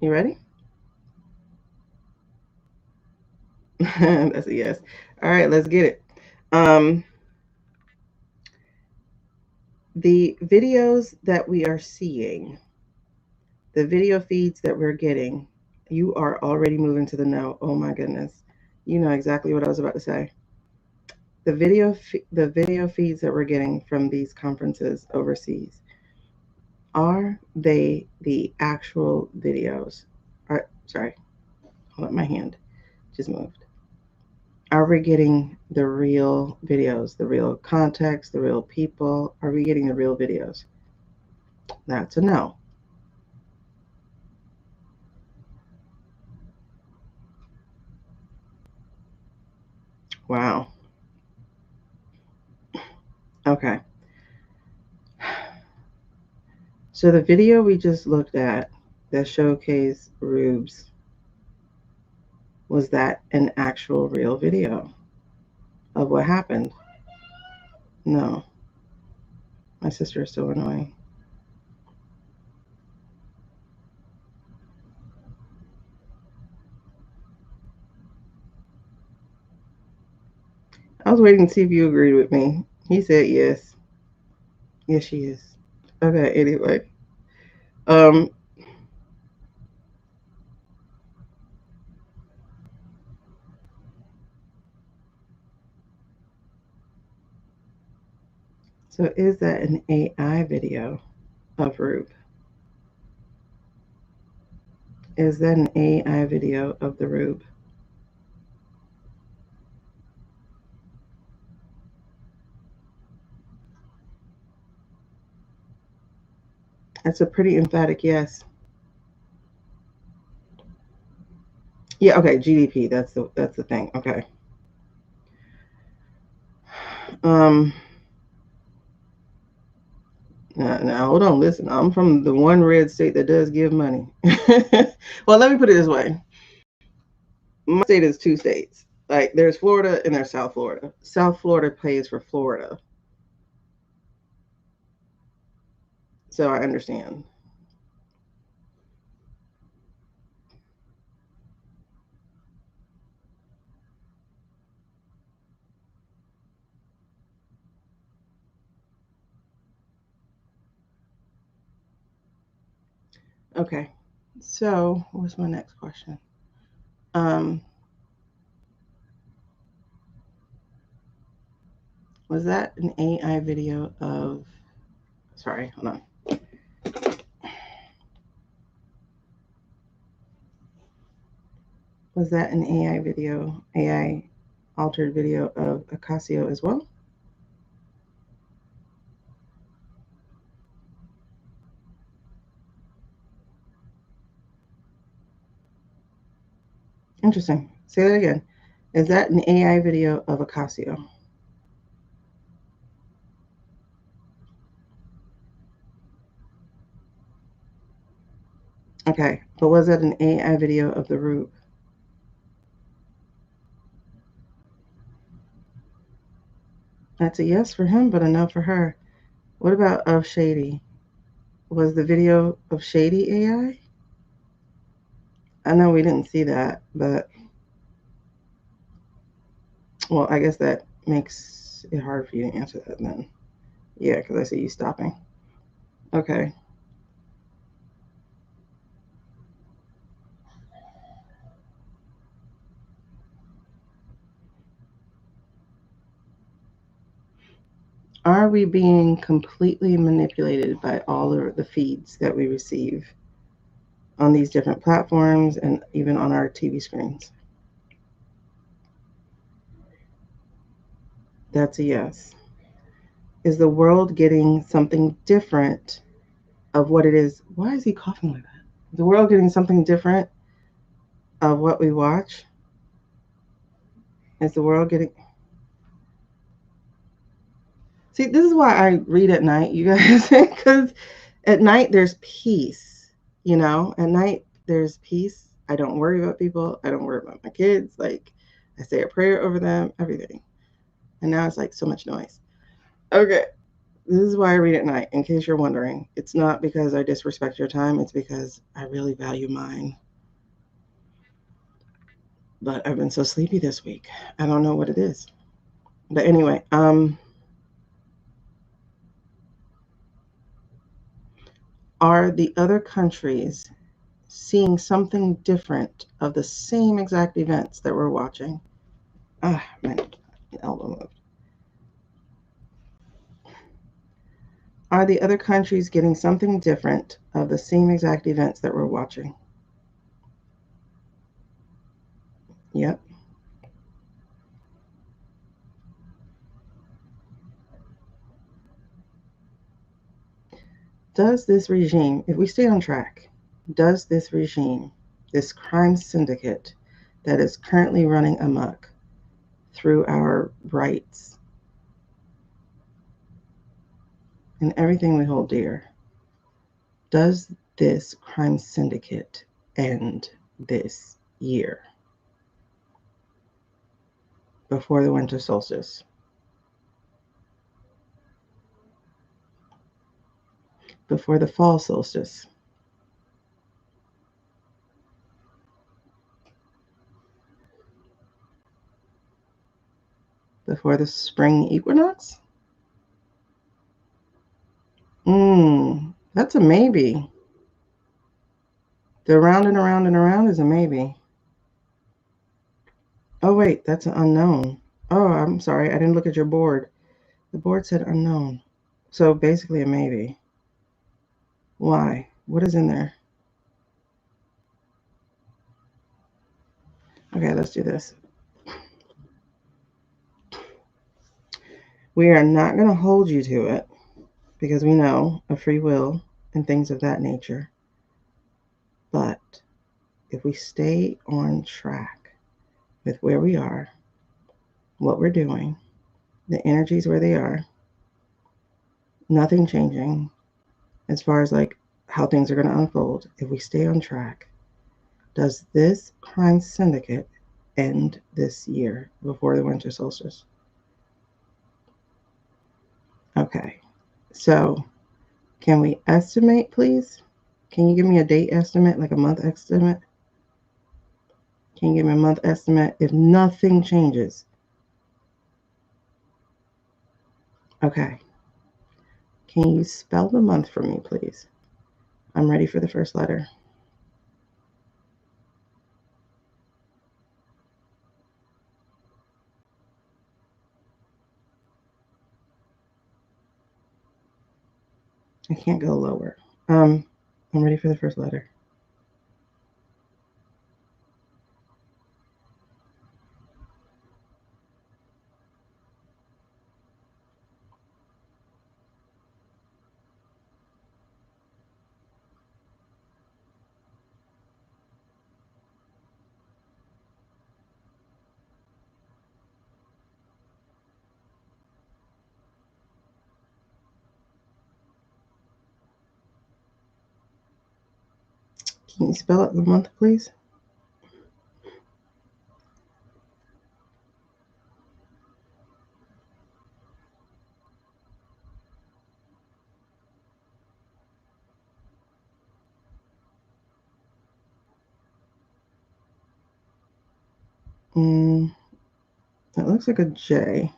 You ready? That's a yes. All right, let's get it. The videos that we are seeing, the video feeds that we're getting, you are already moving to the no. Oh my goodness. You know exactly what I was about to say. The video feeds that we're getting from these conferences overseas, are they the actual videos? Sorry, hold up, my hand just moved. Are we getting the real videos, the real context, the real people? Are we getting the real videos? That's a no. Wow. Okay. So the video we just looked at that showcased rubes, was that an actual real video of what happened? No. My sister is so annoying. I was waiting to see if you agreed with me. He said yes. Yes, she is. Okay, anyway. Um, so is that an AI video of Rube? Is that an AI video of the Rube? That's a pretty emphatic yes. Yeah, okay, GDP. That's the thing. Okay. Um now hold on, listen. I'm from the one red state that does give money. Well, let me put it this way. My state is two states. Like there's Florida and there's South Florida. South Florida pays for Florida. So I understand. Okay. So what's my next question? Um, was that an AI video of? Sorry, hold on. Was that an AI video, AI altered video of Ocasio as well? Interesting. Say that again. Is that an AI video of Ocasio? Okay, but was that an AI video of the Rube? That's a yes for him, but a no for her. What about of Shady? Was the video of Shady AI? I know we didn't see that, but well, I guess that makes it hard for you to answer that then. Yeah, because I see you stopping. Okay. Are we being completely manipulated by all of the feeds that we receive on these different platforms and even on our TV screens? That's a yes. Is the world getting something different of what it is? Why is he coughing like that? Is the world getting something different of what we watch? Is the world getting. See, this is why I read at night, you guys, because at night there's peace. At night there's peace. I don't worry about people. I don't worry about my kids. Like, I say a prayer over them, everything. And now it's like so much noise. Okay. This is why I read at night, in case you're wondering. It's not because I disrespect your time. It's because I really value mine. But I've been so sleepy this week. I don't know what it is. But anyway, are the other countries seeing something different of the same exact events that we're watching? Ah, my elbow moved. Are the other countries getting something different of the same exact events that we're watching? Yep. Does this regime, if we stay on track, does this regime, this crime syndicate that is currently running amok through our rights and everything we hold dear, does this crime syndicate end this year before the winter solstice? Before the fall solstice? Before the spring equinox? That's a maybe. The round and around and around is a maybe. Oh, wait, that's an unknown. Oh, I'm sorry. I didn't look at your board. The board said unknown. So basically a maybe. Why? What is in there? Okay, let's do this. We are not going to hold you to it because we know a free will and things of that nature. But if we stay on track with where we are, what we're doing, the energies where they are, nothing changing as far as like how things are going to unfold, if we stay on track, does this crime syndicate end this year before the winter solstice? Okay, so can we estimate, please? Can you give me a date estimate, like a month estimate? Can you give me a month estimate if nothing changes? Okay. Can you spell the month for me, please? I'm ready for the first letter. I can't go lower. I'm ready for the first letter. Can you spell out the month, please? It looks like a J.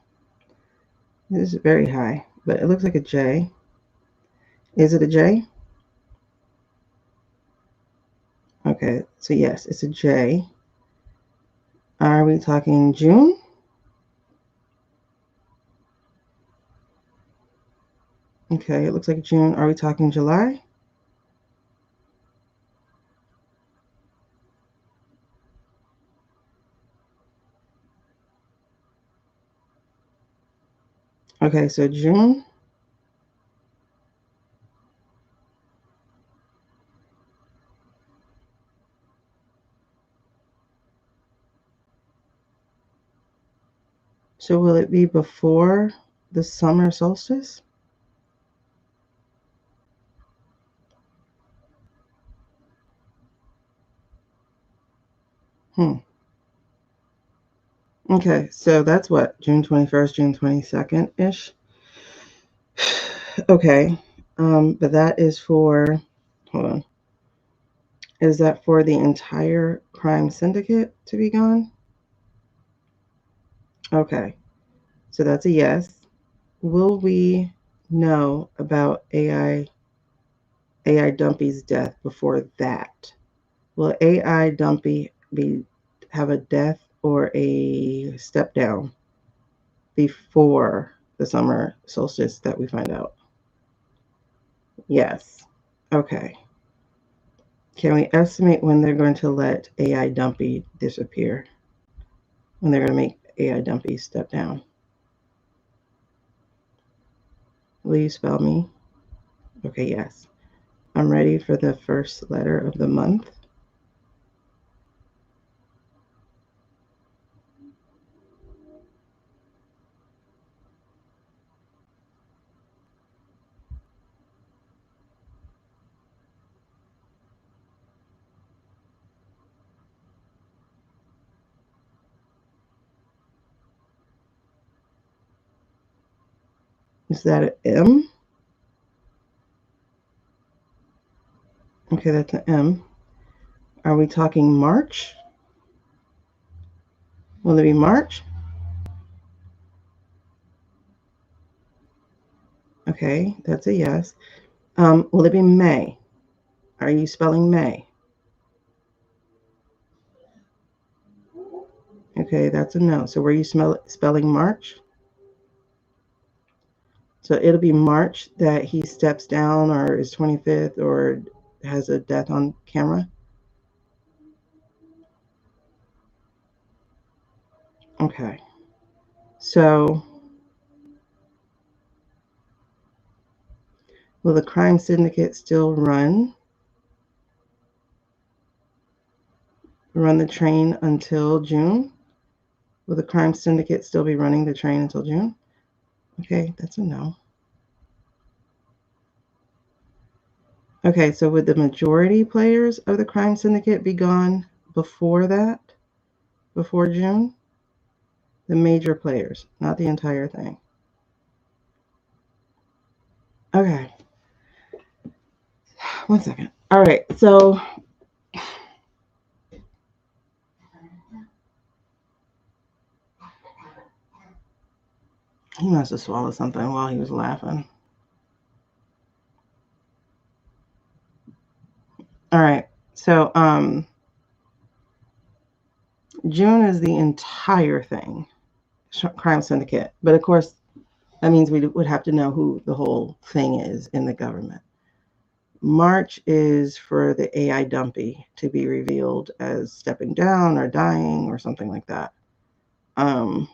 This is very high, but it looks like a J. Is it a J? Okay, so yes, it's a J. Are we talking June? Okay, it looks like June. Are we talking July? Okay, so June. So will it be before the summer solstice? Okay, so that's what, June 21st, June 22nd-ish? Okay. But that is for, hold on. Is that for the entire crime syndicate to be gone? Okay. So that's a yes. Will we know about AI Dumpy's death before that? Will AI Dumpy have a death or a step down before the summer solstice that we find out? Yes. Okay. Can we estimate when they're going to let AI Dumpy disappear? When they're going to make AI Dumpy step down? Will you spell me? Okay, yes. I'm ready for the first letter of the month. Is that an M? Okay, that's an M. Are we talking March? Will it be March? Okay, that's a yes. Will it be May? Are you spelling May? Okay, that's a no. So were you spelling March? So it'll be March that he steps down or is 25th or has a death on camera? Okay. So will the crime syndicate still run the train until June? Will the crime syndicate still be running the train until June? Okay, that's a no. Okay, so would the majority players of the crime syndicate be gone before that? Before June? The major players, not the entire thing. Okay. 1 second. All right, so he must have swallowed something while he was laughing. All right, so June is the entire thing, crime syndicate. But of course, that means we would have to know who the whole thing is in the government. March is for the AI dumpy to be revealed as stepping down or dying or something like that. Um,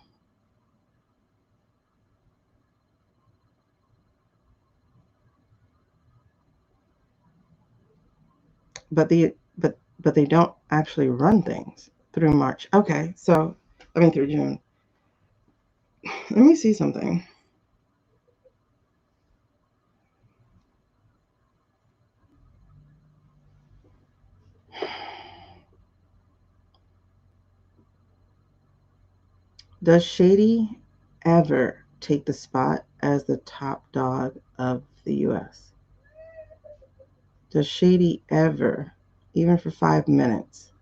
but they don't actually run things through March. Okay, so I mean through June. Let me see something. Does Shady ever take the spot as the top dog of the U.S.? Does Shady ever, even for 5 minutes,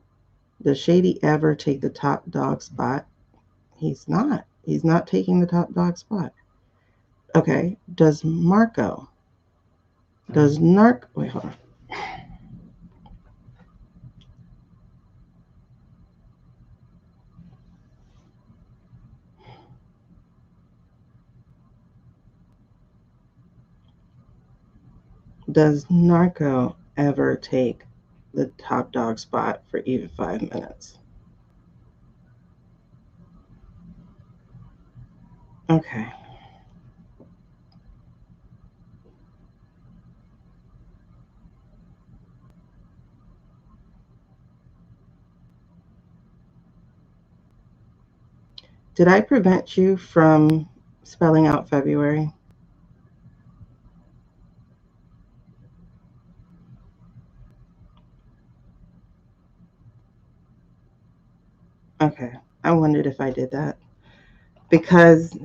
does Shady ever take the top dog spot? He's not. He's not taking the top dog spot. Okay. Does Marco? Does Narc? Wait, hold on. Does Narco ever take the top dog spot for even 5 minutes? Okay. Did I prevent you from spelling out February? Okay. I wondered if I did that because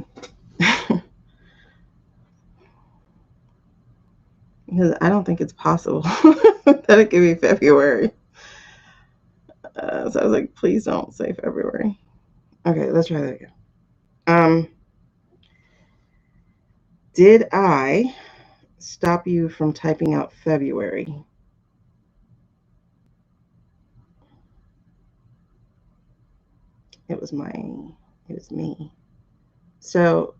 Because I don't think it's possible that it could be February. So I was like, please don't say February. Okay, let's try that again. Did I stop you from typing out February? It was me. So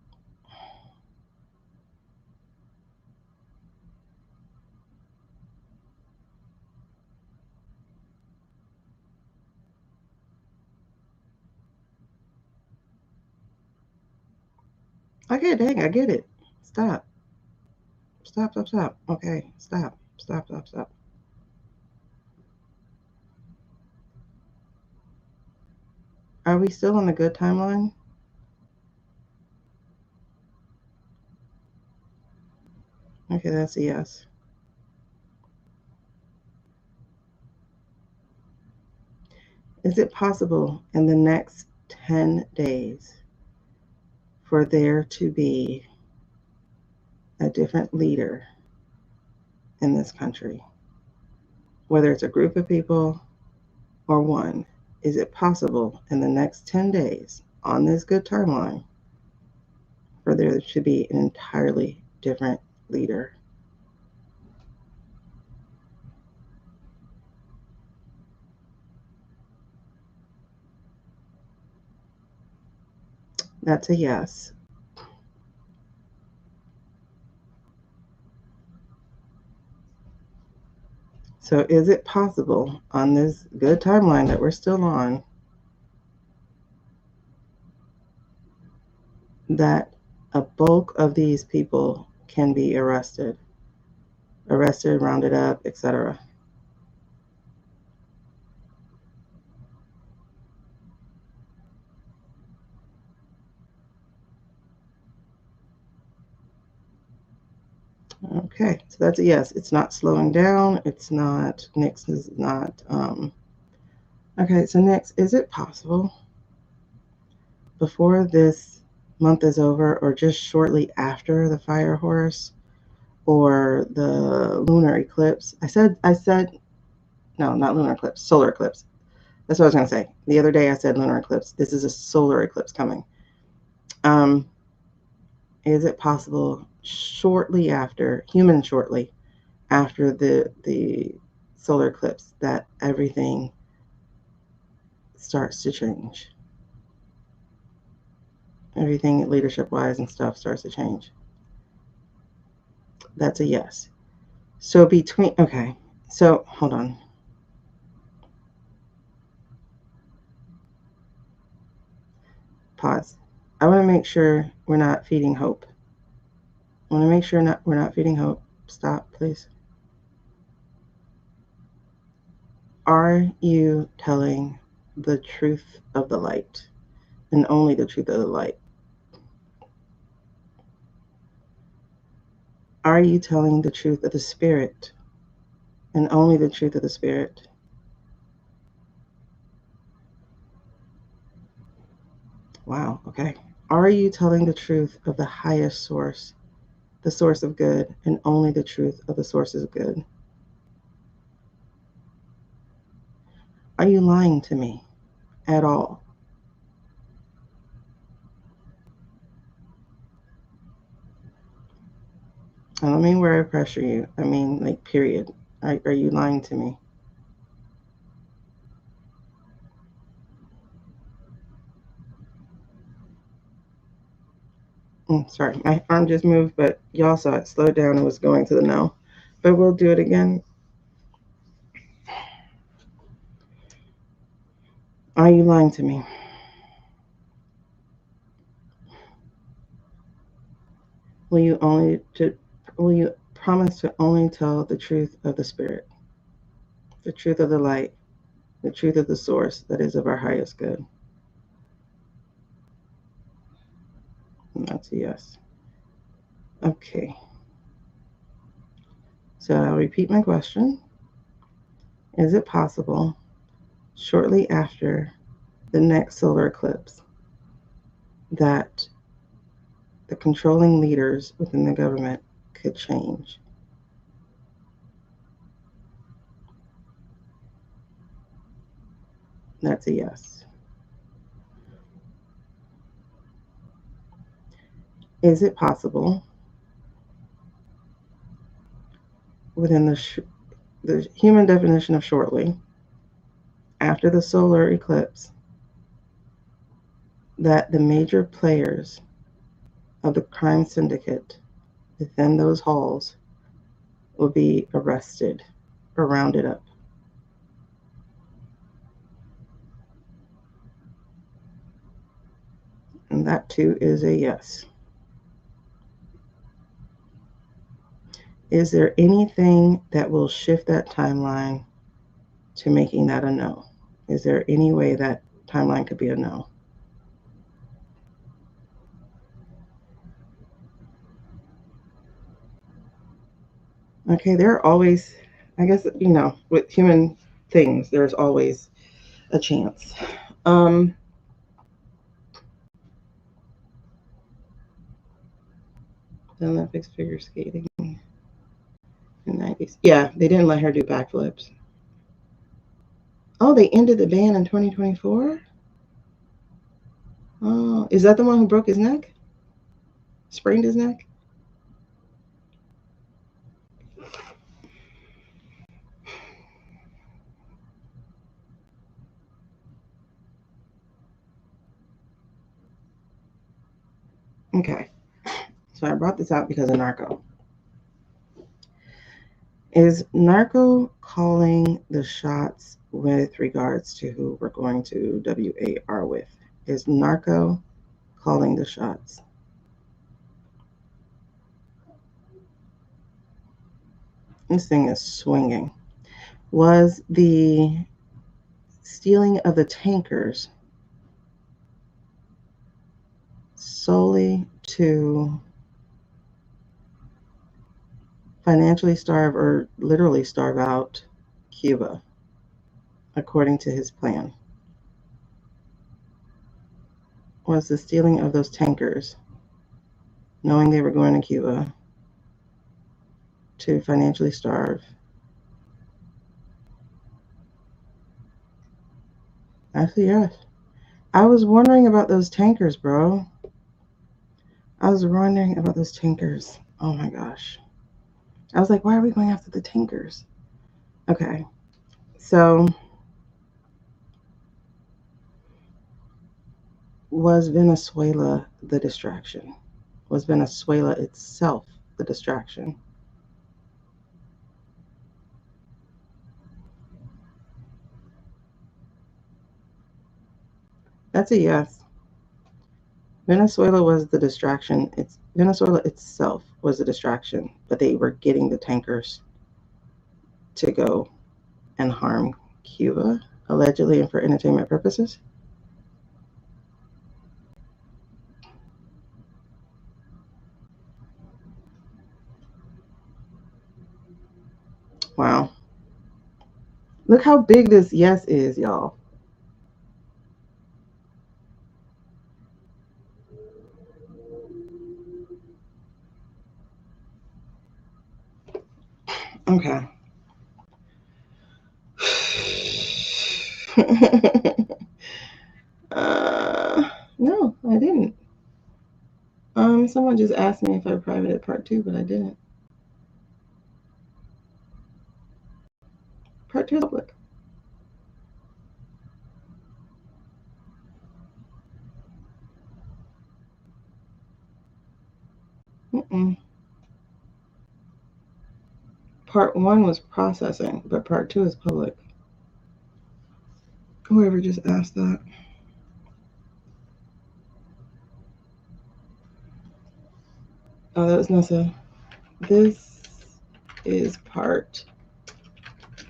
okay, dang, I get it. Stop. Stop. Okay, stop. Are we still on the good timeline? Okay, that's a yes. Is it possible in the next 10 days for there to be a different leader in this country? Whether it's a group of people or one, is it possible in the next 10 days on this good timeline for there to be an entirely different leader? That's a yes. So, is it possible on this good timeline that we're still on that a bulk of these people can be arrested, rounded up, etc.? Okay, so that's a yes. It's not slowing down. It's not, Nix is not. Okay, so next, is it possible before this month is over or just shortly after the fire horse or the lunar eclipse? I said, no, not lunar eclipse, solar eclipse. That's what I was going to say. The other day I said lunar eclipse. This is a solar eclipse coming. Um, is it possible shortly after the solar eclipse that everything starts to change? Everything leadership wise and stuff starts to change. That's a yes. So okay, so hold on. Pause. I want to make sure we're not feeding hope. I want to make sure we're not feeding hope. Stop, please. Are you telling the truth of the light and only the truth of the light? Are you telling the truth of the spirit and only the truth of the spirit? Wow, okay. Are you telling the truth of the highest source, the source of good, and only the truth of the sources of good? Are you lying to me at all? I don't mean where I pressure you. I mean, like, period. Are you lying to me? Sorry, my arm just moved, but y'all saw it. Slowed down and was going to the no. But we'll do it again. Are you lying to me? Will you promise to only tell the truth of the spirit, the truth of the light, the truth of the source that is of our highest good? And that's a yes. Okay. So I'll repeat my question. Is it possible shortly after the next solar eclipse that the controlling leaders within the government could change? That's a yes. Is it possible within the human definition of shortly, after the solar eclipse, that the major players of the crime syndicate within those halls will be arrested or rounded up? And that too is a yes. Is there anything that will shift that timeline to making that a no? Is there any way that timeline could be a no? Okay, there are always, I guess, with human things, there's always a chance. The Olympics figure skating in the 90s. Yeah, they didn't let her do backflips. Oh, they ended the ban in 2024? Oh, is that the one who broke his neck? Sprained his neck? Okay. So I brought this out because of Narco. Is Narco calling the shots with regards to who we're going to WAR with? Is Narco calling the shots? This thing is swinging. Was the stealing of the tankers solely to financially starve or literally starve out Cuba, according to his plan? Was the stealing of those tankers, knowing they were going to Cuba, to financially starve? Actually, yes. I was wondering about those tankers, bro. I was wondering about those tankers. Oh my gosh. I was like, why are we going after the tankers? Okay. So, was Venezuela the distraction? Was Venezuela itself the distraction? That's a yes. Venezuela was the distraction. Venezuela itself was the distraction, but they were getting the tankers to go and harm Cuba, allegedly, and for entertainment purposes. Wow. Look how big this yes is, y'all. Okay. uh, no, I didn't. Someone just asked me if I privated part two, but I didn't. Part two is public. Mm-mm. Part one was processing, but part two is public. Whoever just asked that. Oh, that was Nessa. This is part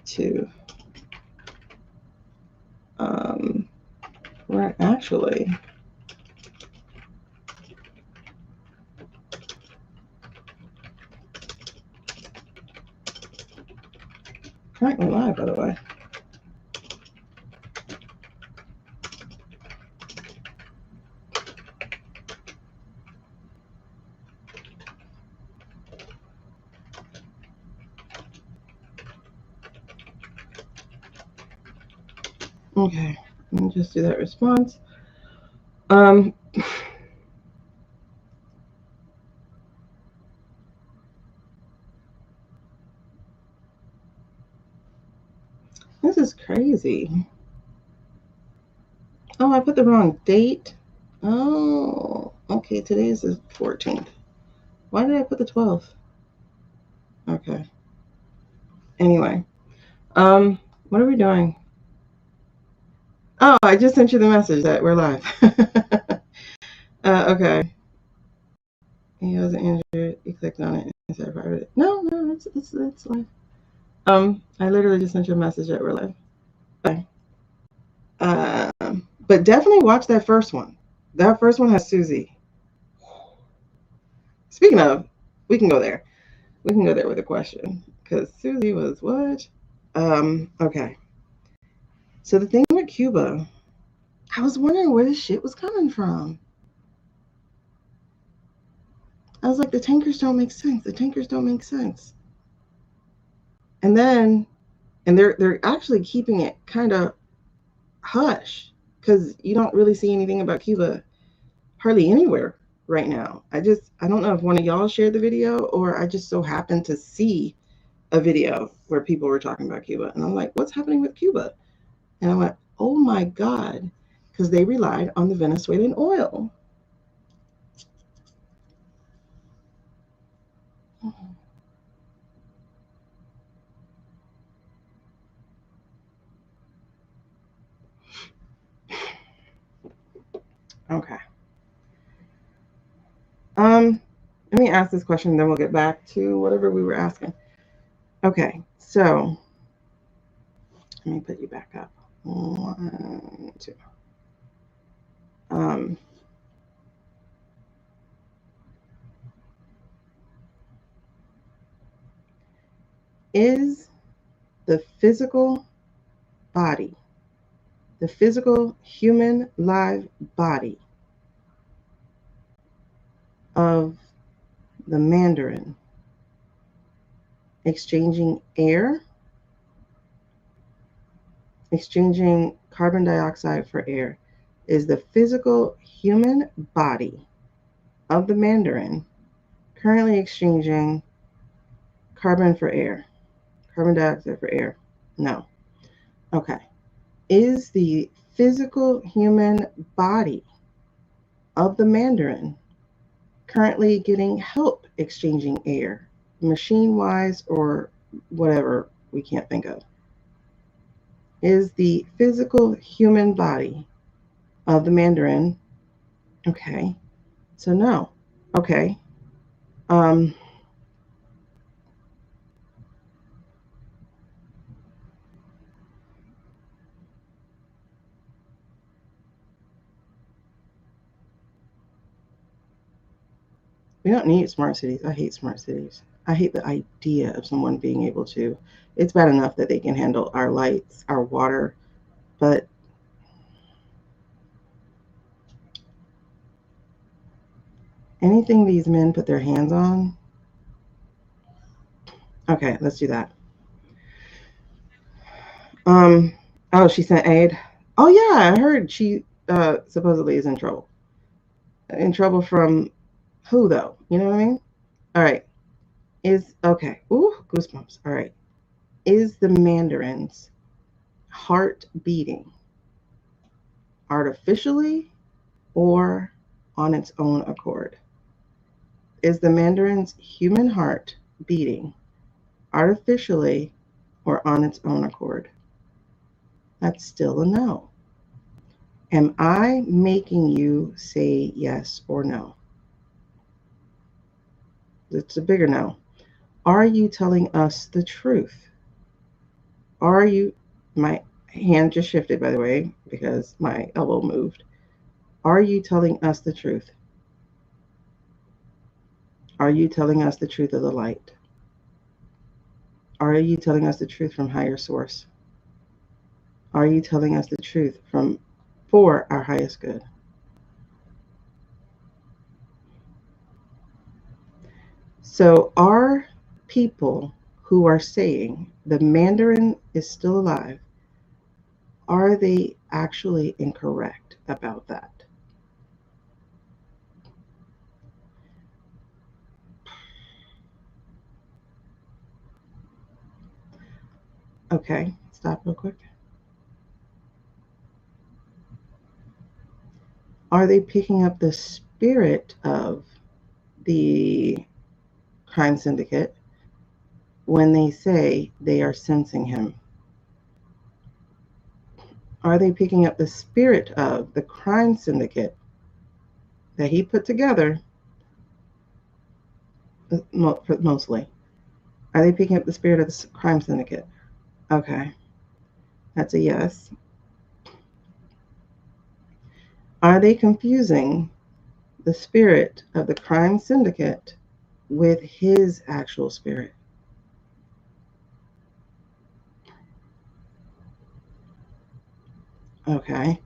two. We're actually currently live, by the way. Okay. Let me just do that response. This is crazy. Oh, I put the wrong date. Oh, okay. Today is the 14th. Why did I put the 12th? Okay. Anyway, what are we doing? Oh, I just sent you the message that we're live. Okay. He wasn't injured. You clicked on it and said private. No, it's live. I literally just sent you a message that we're live. Okay. But definitely watch that first one. That first one has Susie. Speaking of, we can go there. We can go there with a question because Susie was what? Okay. So the thing with Cuba, I was wondering where this shit was coming from. I was like, the tankers don't make sense. The tankers don't make sense. And then, and they're actually keeping it kind of hush because you don't really see anything about Cuba hardly anywhere right now. I don't know if one of y'all shared the video or I just so happened to see a video where people were talking about Cuba. And I'm like, what's happening with Cuba? And I went, oh my God, because they relied on the Venezuelan oil. Okay. Let me ask this question, then we'll get back to whatever we were asking. Okay, so let me put you back up. 1, 2. Is the physical body, the physical human live body of the Mandarin exchanging air, exchanging carbon dioxide for air, is the physical human body of the Mandarin currently exchanging carbon for air, carbon dioxide for air? No. Okay. Is the physical human body of the Mandarin currently getting help exchanging air, machine wise or whatever we can't think of? Is the physical human body of the Mandarin? Okay. So no. Okay. We don't need smart cities. I hate smart cities. I hate the idea of someone being able to. It's bad enough that they can handle our lights, our water, but anything these men put their hands on. Okay, let's do that. Oh, she sent aid. Oh yeah, I heard she supposedly is in trouble. In trouble from who though? You know what I mean? All right. Is okay. Ooh, goosebumps. All right. Is the Mandarin's heart beating artificially or on its own accord? Is the Mandarin's human heart beating artificially or on its own accord? That's still a no. Am I making you say yes or no? It's a bigger no. Are you telling us the truth? Are you, my hand just shifted, by the way, because my elbow moved. Are you telling us the truth? Are you telling us the truth of the light? Are you telling us the truth from higher source? Are you telling us the truth for our highest good? So are people who are saying the Mandarin is still alive, Are they actually incorrect about that? Okay, stop real quick. Are they picking up the spirit of the crime syndicate when they say they are sensing him? Are they picking up the spirit of the crime syndicate that he put together? Mostly. Are they picking up the spirit of the crime syndicate? Okay, that's a yes. Are they confusing the spirit of the crime syndicate with his actual spirit? Okay,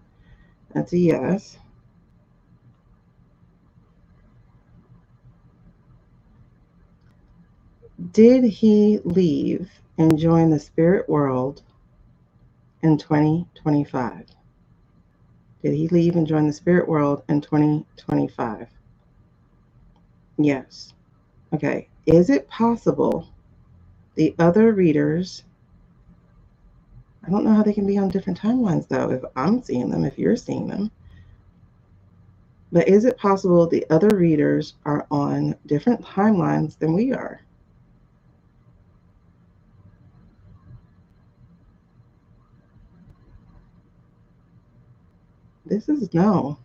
that's a yes. Did he leave and join the spirit world in 2025? Did he leave and join the spirit world in 2025? Yes. Okay. Is it possible the other readers, I don't know how they can be on different timelines though, if I'm seeing them, if you're seeing them, but is it possible the other readers are on different timelines than we are? This is no,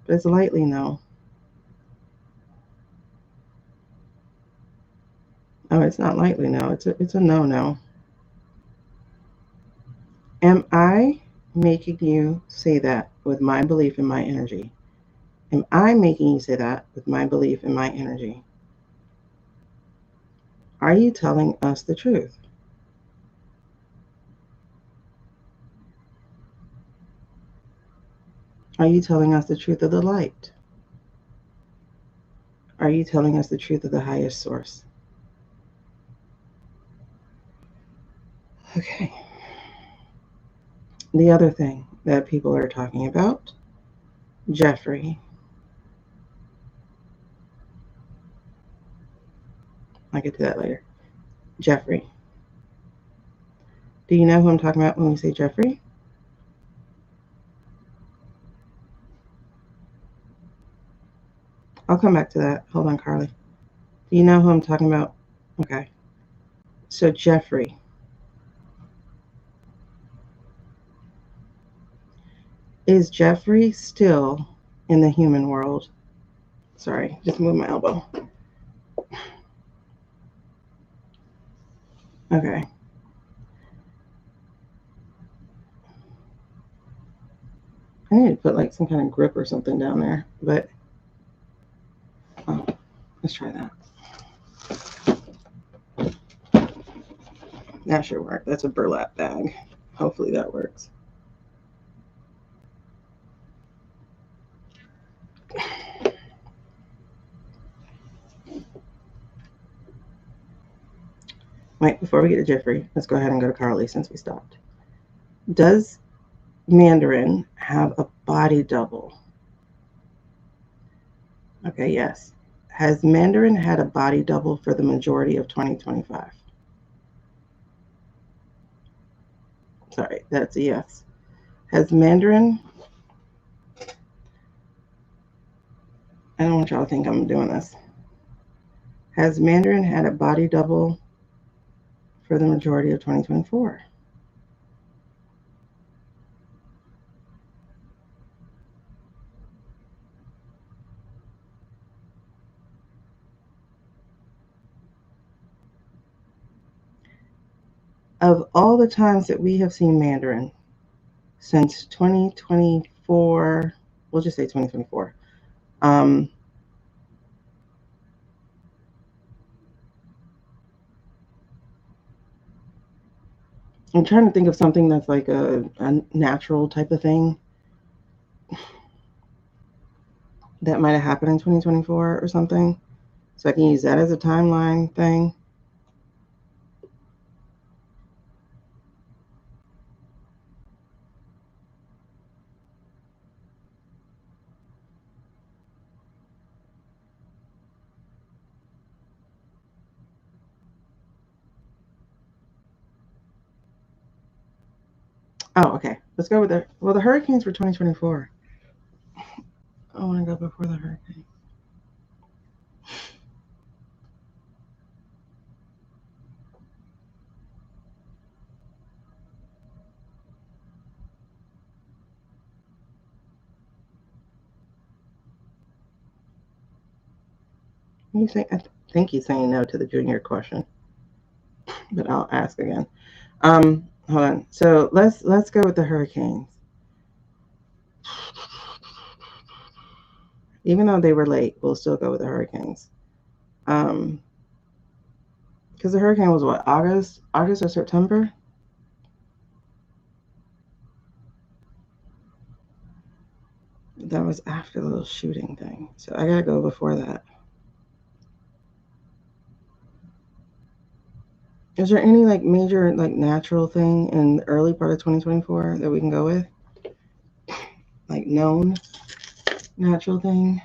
but it's lightly no. Oh, it's not lightly no. It's a no. Am I making you say that with my belief in my energy? Am I making you say that with my belief in my energy? Are you telling us the truth? Are you telling us the truth of the light? Are you telling us the truth of the highest source? Okay. The other thing that people are talking about, Jeffrey. I'll get to that later. Jeffrey. Do you know who I'm talking about when we say Jeffrey? I'll come back to that. Hold on, Carly. Do you know who I'm talking about? Okay. So, Jeffrey. Is Jeffrey still in the human world? Sorry, just move my elbow. Okay. I need to put like some kind of grip or something down there, but oh, let's try that. That should work. That's a burlap bag. Hopefully that works. Wait, before we get to Jeffrey, let's go ahead and go to Carly since we stopped. Does Mandarin have a body double? Okay, yes. Has Mandarin had a body double for the majority of 2025? Sorry, that's a yes. Has Mandarin, I don't want y'all to think I'm doing this. Has Mandarin had a body double for the majority of 2024? Of all the times that we have seen Mandarin since 2024, we'll just say 2024, I'm trying to think of something that's like a natural type of thing that might have happened in 2024 or something. So I can use that as a timeline thing. Oh, okay. Let's go with the hurricanes for 2024. I want to go before the hurricane. I think he's saying no to the junior question, but I'll ask again. Hold on. So let's go with the hurricanes. Even though they were late, we'll still go with the hurricanes. Because the hurricane was what, August or September? That was after the little shooting thing. So I gotta go before that. Is there any like major like natural thing in the early part of 2024 that we can go with? Like known natural thing?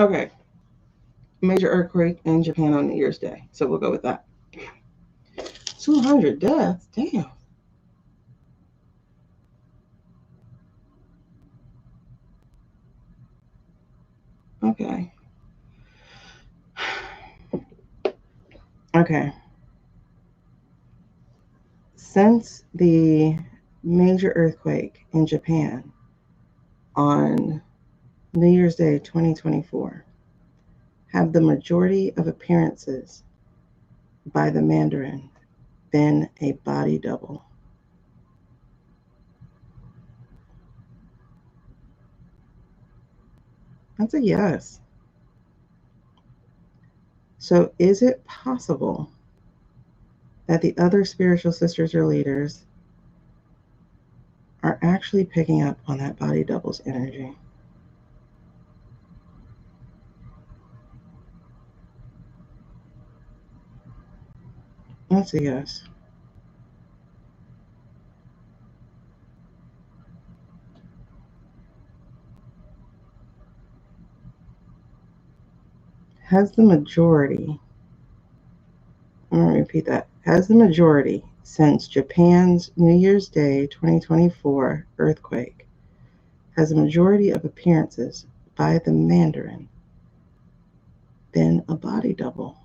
Okay. Major earthquake in Japan on New Year's Day. So we'll go with that. 200 deaths? Damn. Okay. Okay. Since the major earthquake in Japan on New Year's Day 2024, have the majority of appearances by the Mandarin been a body double? That's a yes. So, is it possible that the other spiritual sisters or leaders are actually picking up on that body double's energy? That's a yes. Has the majority, I'm going to repeat that, has the majority since Japan's New Year's Day 2024 earthquake, has the majority of appearances by the Mandarin been a body double?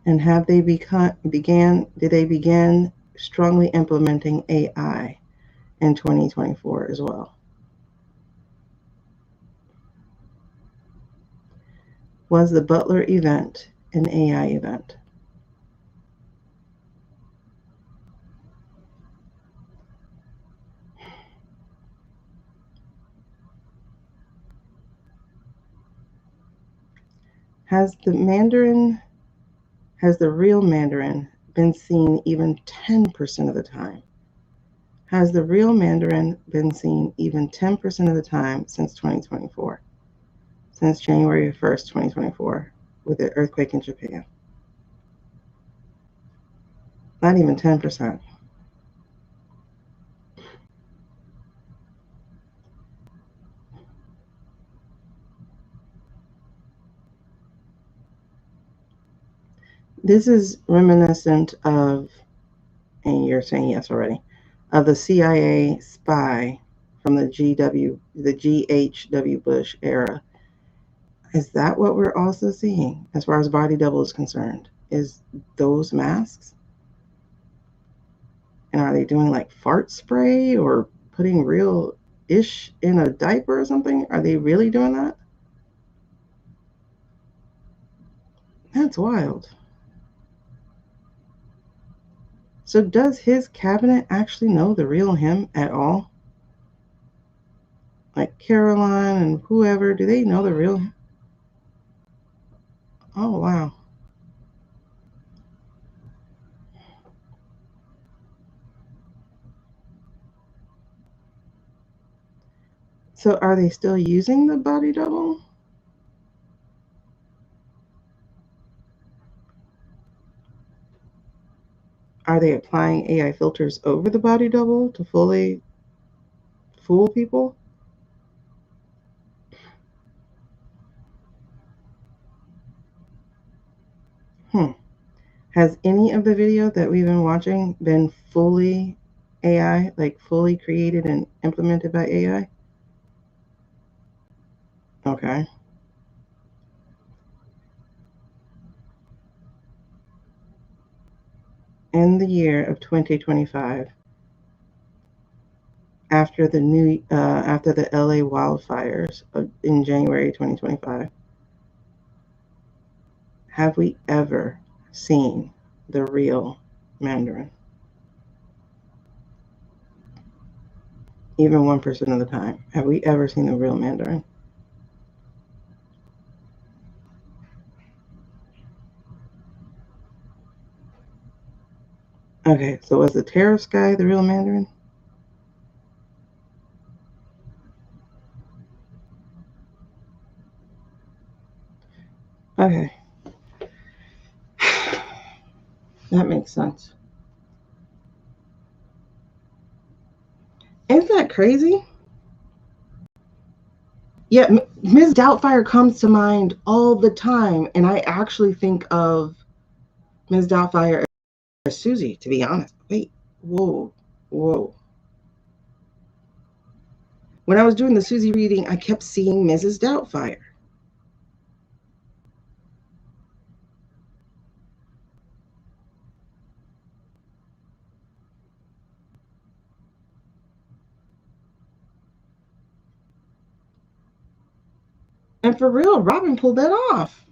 And have they did they begin strongly implementing AI in 2024 as well? Was the Butler event an AI event? Has the Mandarin, has the real Mandarin been seen even 10% of the time? Has the real Mandarin been seen even 10% of the time since 2024? Since January 1st, 2024, with the earthquake in Japan? Not even 10%. This is reminiscent of, and you're saying yes already, of the CIA spy from the GHW Bush era. Is that what we're also seeing as far as body double is concerned? Is those masks? And are they doing like fart spray or putting real ish in a diaper or something? Are they really doing that? That's wild. So does his cabinet actually know the real him at all? like Caroline and whoever, do they know the real? Oh, wow. So are they still using the body double? Are they applying AI filters over the body double to fully fool people? Hmm. Has any of the video that we've been watching been fully AI, like fully created and implemented by AI? Okay. In the year of 2025, after the LA wildfires in January 2025, have we ever seen the real Mandarin? Even 1% of the time, have we ever seen the real Mandarin? Okay, so was the tariffs guy the real Mandarin? Okay, that makes sense. Isn't that crazy? Yeah, Ms. Doubtfire comes to mind all the time, and I actually think of Ms. Doubtfire as Susie, to be honest. Wait, whoa, whoa. When I was doing the Susie reading, I kept seeing Mrs. Doubtfire. And for real, Robin pulled that off.